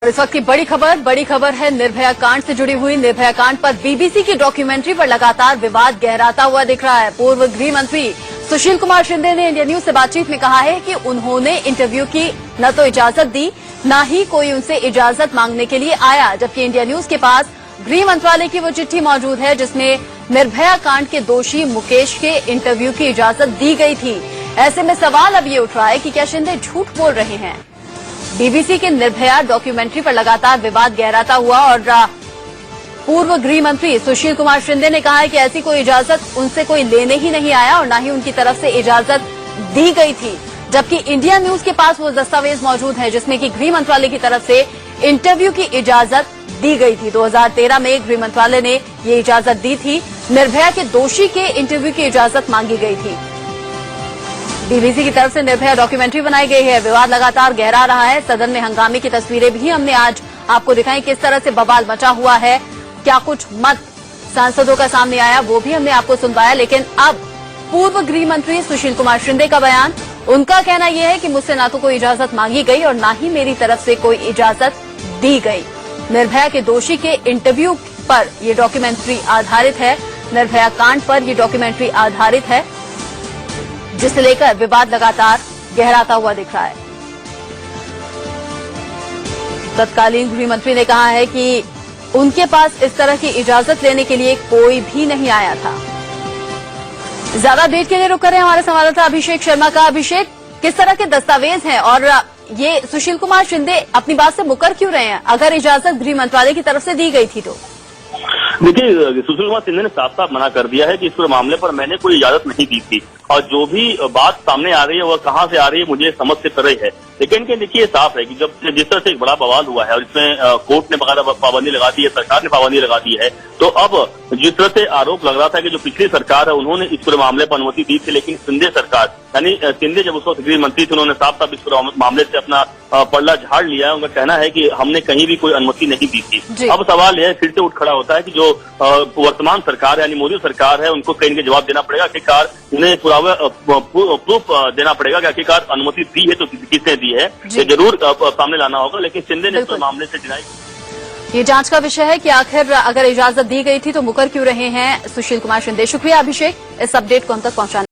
इस वक्त की बड़ी खबर है निर्भया कांड से जुड़ी हुई। निर्भया कांड पर बीबीसी की डॉक्यूमेंट्री पर लगातार विवाद गहराता हुआ दिख रहा है। पूर्व गृह मंत्री सुशील कुमार शिंदे ने इंडिया न्यूज से बातचीत में कहा है कि उन्होंने इंटरव्यू की न तो इजाजत दी, न ही कोई उनसे इजाजत मांगने के लिए आया, जबकि इंडिया न्यूज के पास गृह मंत्रालय की वो चिट्ठी मौजूद है जिसमें निर्भया कांड के दोषी मुकेश के इंटरव्यू की इजाजत दी गई थी। ऐसे में सवाल अब ये उठ रहा है कि क्या शिंदे झूठ बोल रहे हैं। बीबीसी के निर्भया डॉक्यूमेंट्री पर लगातार विवाद गहराता हुआ और पूर्व गृह मंत्री सुशील कुमार शिंदे ने कहा है कि ऐसी कोई इजाजत उनसे कोई लेने ही नहीं आया और न ही उनकी तरफ से इजाजत दी गई थी, जबकि इंडिया न्यूज के पास वो दस्तावेज मौजूद है जिसमें कि गृह मंत्रालय की तरफ से इंटरव्यू की इजाजत दी गई थी। 2013 में गृह मंत्रालय ने ये इजाजत दी थी। निर्भया के दोषी के इंटरव्यू की इजाजत मांगी गई थी। बीबीसी की तरफ से निर्भया डॉक्यूमेंट्री बनाई गई है। विवाद लगातार गहरा रहा है। सदन में हंगामे की तस्वीरें भी हमने आज आपको दिखाई, किस तरह से बवाल मचा हुआ है, क्या कुछ मत सांसदों का सामने आया वो भी हमने आपको सुनवाया। लेकिन अब पूर्व गृह मंत्री सुशील कुमार शिंदे का बयान, उनका कहना यह है कि मुझसे ना तो कोई इजाजत मांगी गई और न ही मेरी तरफ से कोई इजाजत दी गई। निर्भया के दोषी के इंटरव्यू पर यह डॉक्यूमेंट्री आधारित है, निर्भया कांड पर यह डॉक्यूमेंट्री आधारित है, जिसे लेकर विवाद लगातार गहराता हुआ दिख रहा है। तत्कालीन गृह मंत्री ने कहा है कि उनके पास इस तरह की इजाजत लेने के लिए कोई भी नहीं आया था। ज्यादा अपडेट के लिए रुक कर रहे हैं हमारे संवाददाता अभिषेक शर्मा का। अभिषेक, किस तरह के दस्तावेज हैं और ये सुशील कुमार शिंदे अपनी बात से मुकर क्यों रहे हैं, अगर इजाजत गृह मंत्रालय की तरफ से दी गई थी तो? देखिए, सुशील कुमार शिंदे ने साफ साफ मना कर दिया है कि इस पूरे मामले पर मैंने कोई इजाजत नहीं दी थी और जो भी बात सामने आ रही है वह कहां से आ रही है मुझे समझ से परे है। लेकिन देखिए साफ है कि जब जिस तरह से एक बड़ा बवाल हुआ है और इसमें कोर्ट ने बकायदा पाबंदी लगा दी है, सरकार ने पाबंदी लगा दी है, तो अब जिस तरह से आरोप लग रहा था कि जो पिछली सरकार है उन्होंने इस पूरे मामले पर अनुमति दी थी, लेकिन शिंदे सरकार यानी शिंदे जब उस वक्त गृह मंत्री थे उन्होंने साफ साफ इस पूरे मामले से अपना पल्ला झाड़ लिया है। उनका कहना है कि हमने कहीं भी कोई अनुमति नहीं दी थी। अब सवाल यह फिर से उठ खड़ा होता है कि जो वर्तमान सरकार है यानी मोदी सरकार है उनको कहीं जवाब देना पड़ेगा। आखिरकार उन्हें प्रूफ देना पड़ेगा कि आखिरकार अनुमति दी है तो किसने दी है, ये जरूर सामने लाना होगा। लेकिन शिंदे ने इस मामले से डिनाई। ये जांच का विषय है कि आखिर अगर इजाजत दी गई थी तो मुकर क्यों रहे हैं सुशील कुमार शिंदे। शुक्रिया अभिषेक इस अपडेट को हम तक पहुंचाने